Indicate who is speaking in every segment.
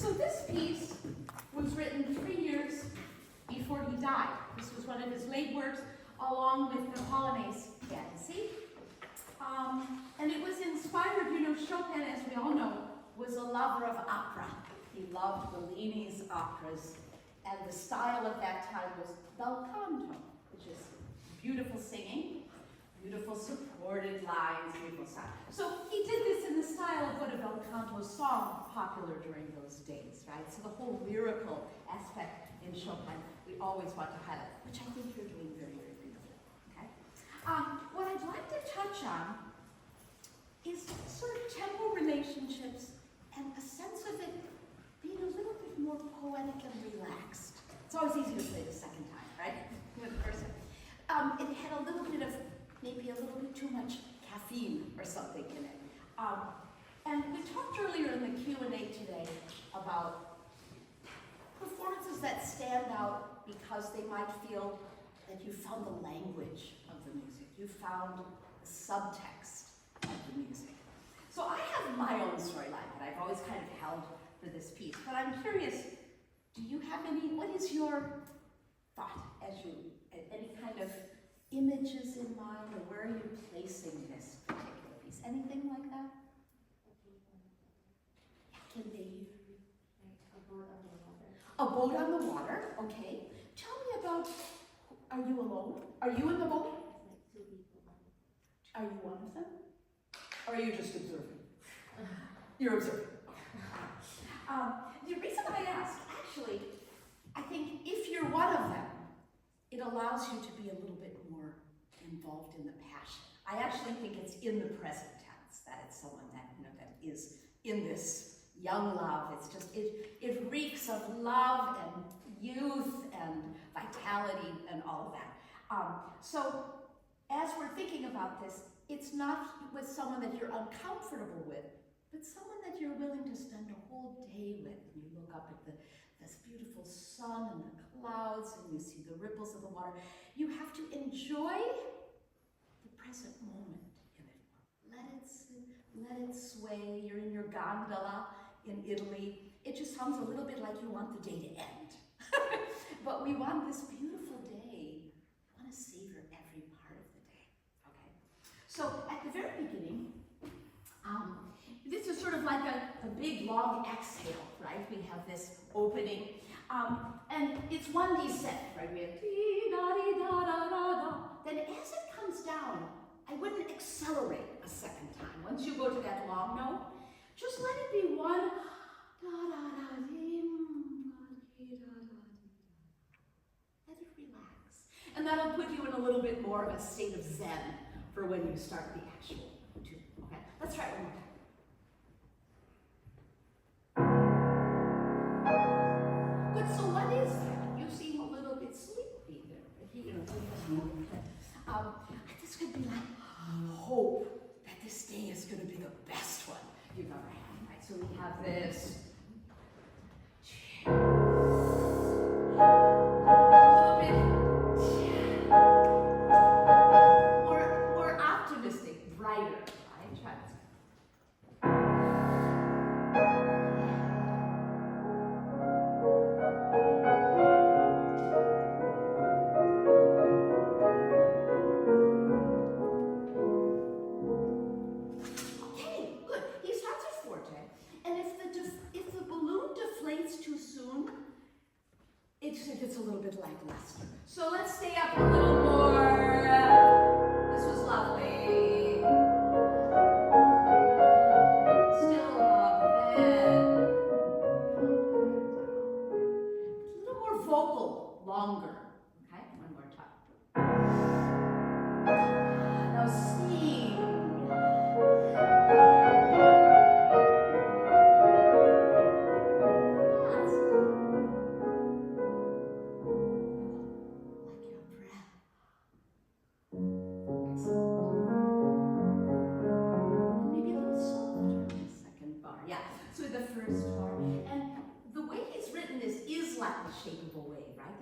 Speaker 1: So this piece was written 3 years before he died. This was one of his late works, along with the Polonaise Fantasy. And it was inspired, you know, Chopin, as we all know, was a lover of opera. He loved Bellini's operas, and the style of that time was bel canto, which is beautiful singing, beautiful supported lines, beautiful sound. So he did this in the style of what a bel canto song popular during those days, right? So the whole lyrical aspect in Chopin, we always want to highlight, which I think you're doing very, very beautifully, okay? What I'd like to touch on is sort of tempo relationships and a sense of it being a little bit more poetic and relaxed. It's always easy to play the second time, right? The first time. It had a little bit of, maybe a little bit too much caffeine or something in it. And we talked earlier in the Q&A today about performances that stand out because they might feel that you found the language of the music. You found the subtext of the music. So I have my own storyline that I've always kind of held for this piece, but I'm curious, do you have any, what is your thought as you, any kind of images in mind, or where are you placing this particular piece? Anything like that? Can they? A boat on the water, okay. Tell me about, are you alone? Are you in the boat? Are you one of them? Or are you just observing? You're observing. The reason I ask, actually, I think if you're one of them, it allows you to be a little bit more involved in the passion. I actually think it's in the present tense, that it's someone that, you know, that is in this young love. It's just, it reeks of love and youth and vitality and all of that. So as we're thinking about this, it's not with someone that you're uncomfortable with, but someone that you're willing to spend a whole day with. And you look up at this beautiful sun and the clouds, and you see the ripples of the water. You have to enjoy the present moment in it. Let it sway. You're in your gondola in Italy. It just sounds a little bit like you want the day to end. But we want this beautiful day. We want to savor every part of the day. Okay. So at the very beginning, this is sort of like a big long exhale, right? We have this opening, and it's one descent, right? We have dee da dee da da da da. Then as it comes down, I wouldn't accelerate a second time. Once you go to that long note, just let it be one da da da dee da da da. Let it relax, and that'll put you in a little bit more of a state of zen for when you start the actual tune. Okay, let's try it one more time. Good, so what is that? You seem a little bit sleepy there. This could be like hope that this day is going to be the best one you've ever had, right? So we have this. A little bit more optimistic, brighter, right? Try this. It gets a little bit lackluster. So let's stay up a little more. This was lovely. Still love it. A little more vocal, longer. Okay, one more time. Now sing.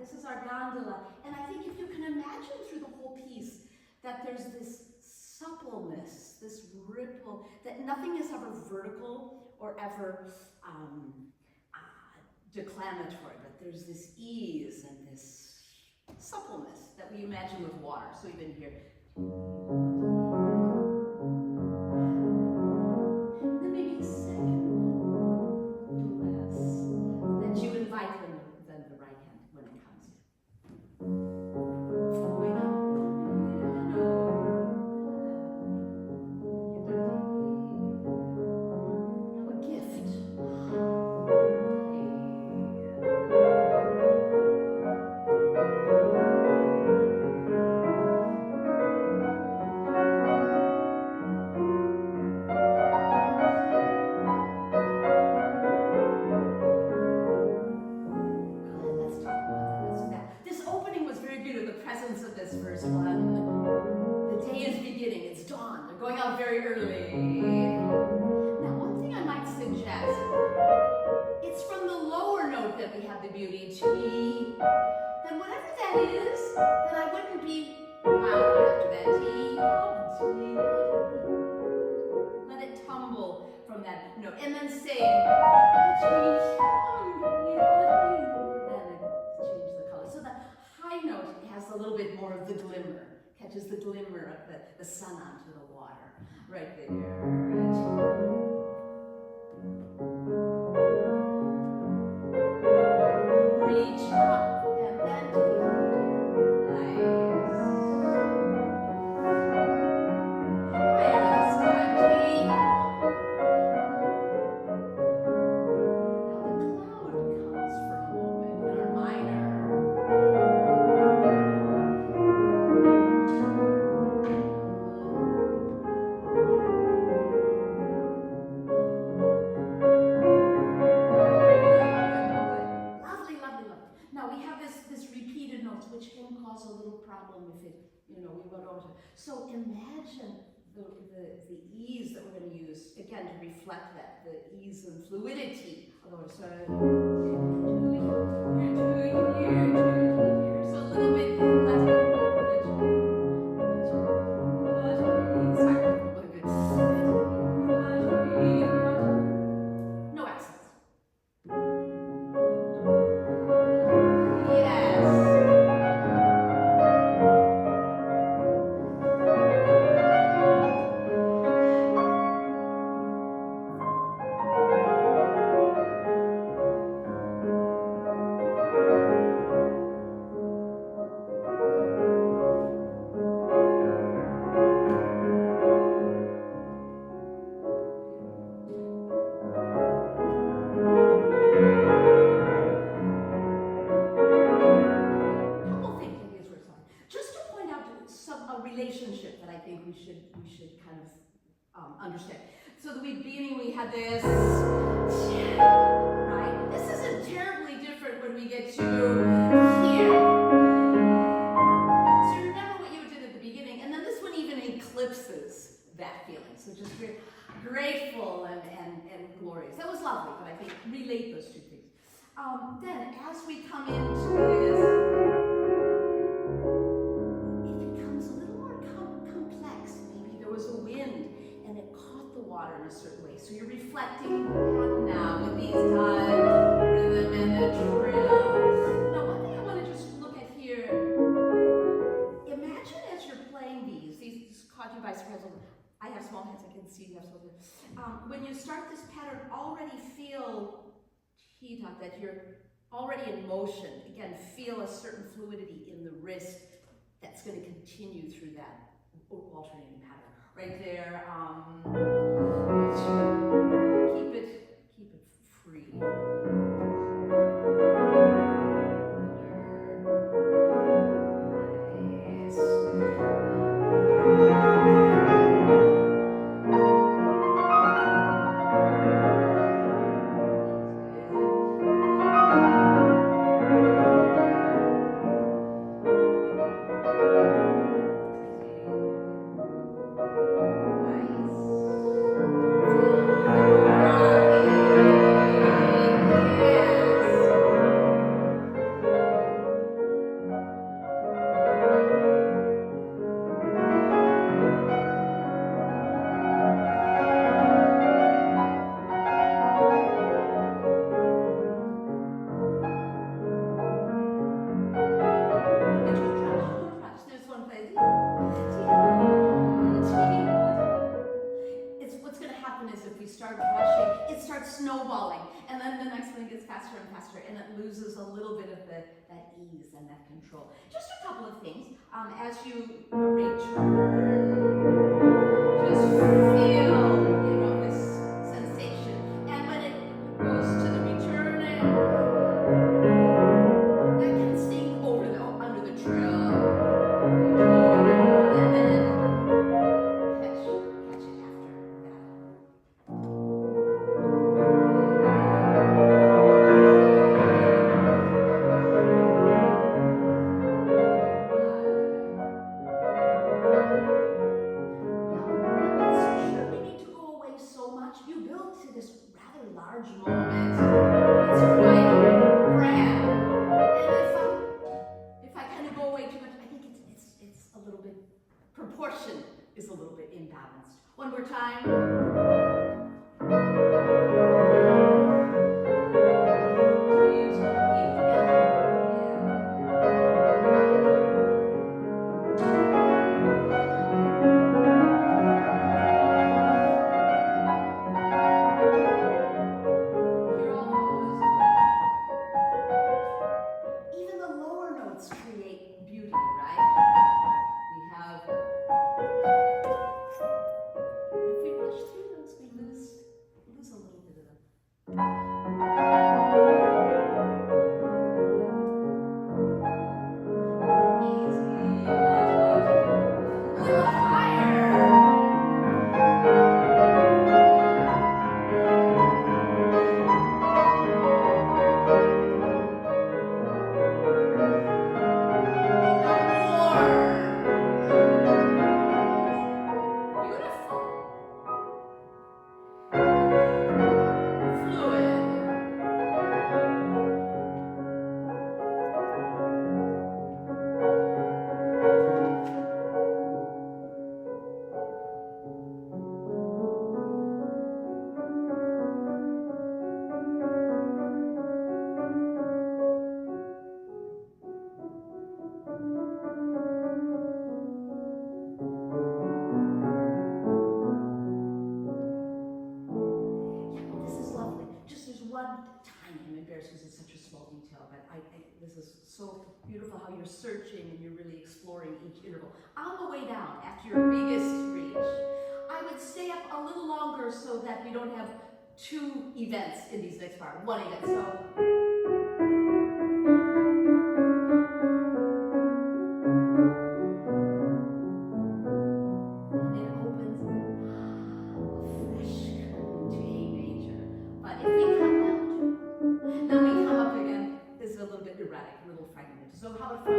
Speaker 1: This is our gondola, and I think if you can imagine through the whole piece that there's this suppleness, this ripple, that nothing is ever vertical or ever declamatory, but there's this ease and this suppleness that we imagine with water. So even here. And then maybe a second one, less, that you invite than the right hand when it comes in. Catches the glimmer of the sun onto the water, right there. Reach up and then nice. Higher this time, take. Now the cloud comes for a moment in our minor. Which can cause a little problem if it, we went over to. So imagine the ease that we're going to use, again, to reflect that, the ease and fluidity. Although, so a little bit no accents. Relationship that I think we should kind of understand. So at the beginning we had this, right? This isn't terribly different when we get to here. So remember what you did at the beginning, and then this one even eclipses that feeling. So just very grateful and glorious. That was lovely, but I think relate those two things. Then as we come into this, was a wind and it caught the water in a certain way. So you're reflecting now with these times, rhythm and the trill. Now one thing I want to just look at here, imagine as you're playing these caught you by surprise. I have small hands, I can see you have small hands. When you start this pattern, already feel that you're already in motion. Again, feel a certain fluidity in the wrist that's going to continue through that alternating pattern. Right there, keep it free. Nice. snowballing. And then the next one gets faster and faster, and it loses a little bit of that ease and that control. Just a couple of things. As you return, just feel, this sensation. And when it goes to the return, that can sing under the trill. And then catch it after that. You build to this rather large moment. It's quite grand. And if I kind of go away too much, I think it's a little bit, proportion is a little bit imbalanced. One more time. So beautiful how you're searching and you're really exploring each interval. On the way down, after your biggest reach, I would stay up a little longer so that we don't have two events in these next part. One event. So. So how about from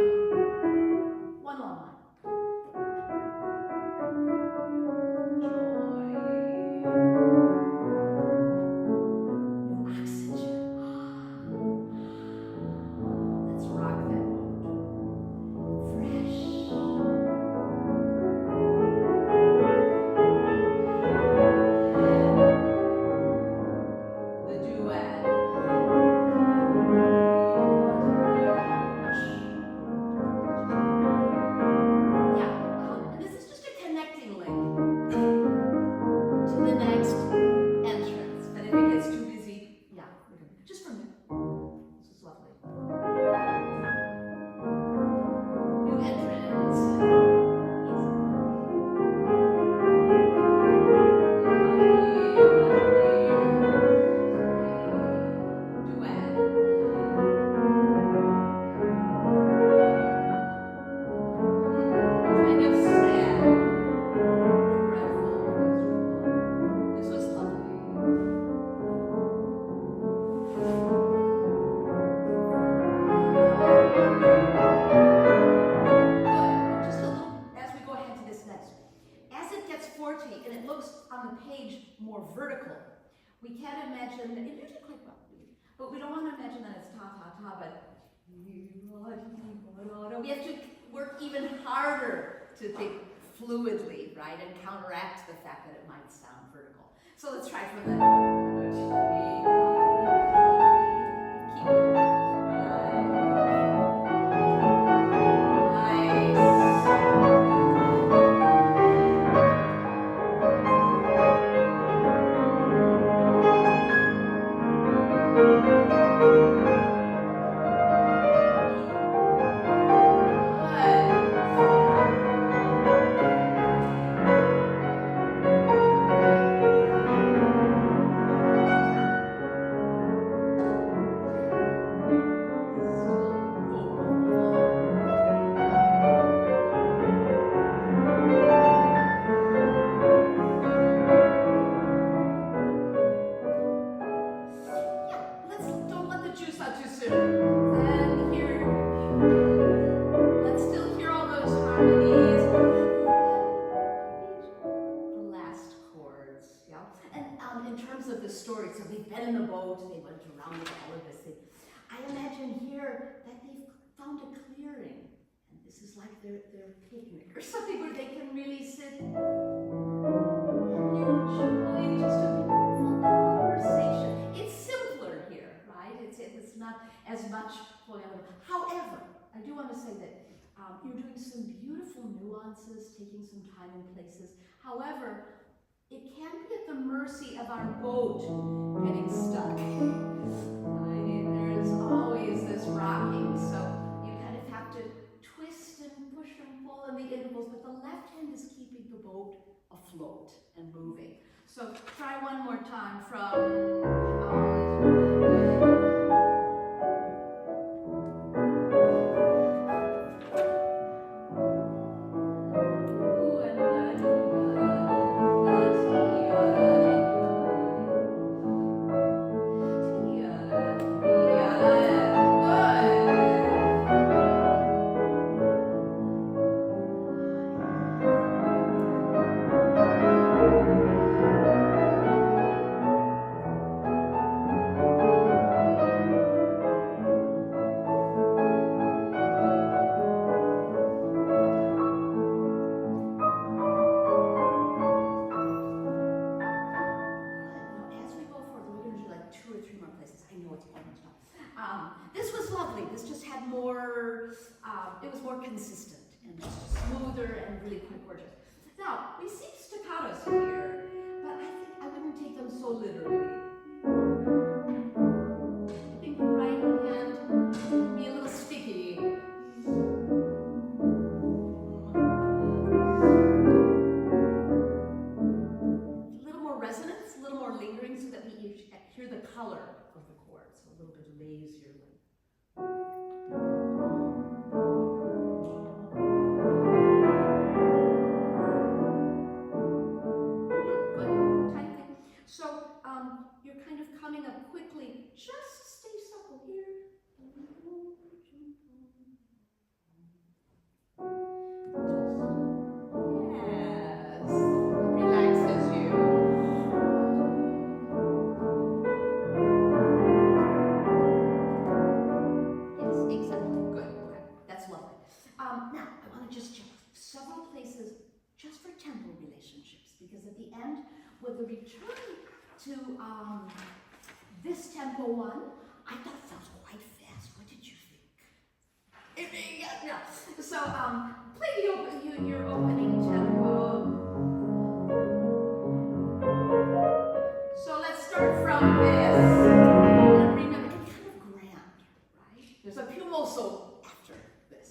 Speaker 1: one long line? Joy. Oxygen. Let's rock that note. Fresh. The duet. We can't imagine, it usually quite well, but we don't want to imagine that it's ta-ta-ta, but we have to work even harder to think fluidly, right, and counteract the fact that it might sound vertical. So let's try from the keep it. Nice. the story. So they've been in the boat, they went around with all of this thing. I imagine here that they've found a clearing, and this is like their picnic or something where they can really sit and enjoy just a beautiful conversation. It's simpler here, right? It's not as much flowing on. However, I do want to say that you're doing some beautiful nuances, taking some time and places. However, it can be at the mercy of our boat getting stuck. I mean, there's always this rocking, so you kind of have to twist and push and pull in the intervals, but the left hand is keeping the boat afloat and moving. So try one more time from this was lovely. This just had more, it was more consistent and just smoother and really quite gorgeous. Now, we see staccatos here, but I think I wouldn't take them so literally. I think the right hand can be a little sticky. A little more resonance, a little more lingering so that we hear the color of the chord, so a little bit lazier. You're kind of coming up quickly. Just stay supple here. Yes, relaxes you. Yes, exactly. Good. Okay, that's lovely. Now, I want to just check several places just for tempo relationships, because at the end, with the return to this tempo one, I thought that was quite fast. What did you think? Yeah. So play your opening tempo. So let's start from this. And remember, it's kind of grand, right? There's a piumoso after this.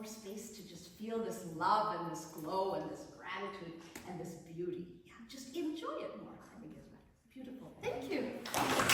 Speaker 1: more space to just feel this love and this glow and this gratitude and this beauty. Yeah, just enjoy it more. I think it's beautiful. Thank you.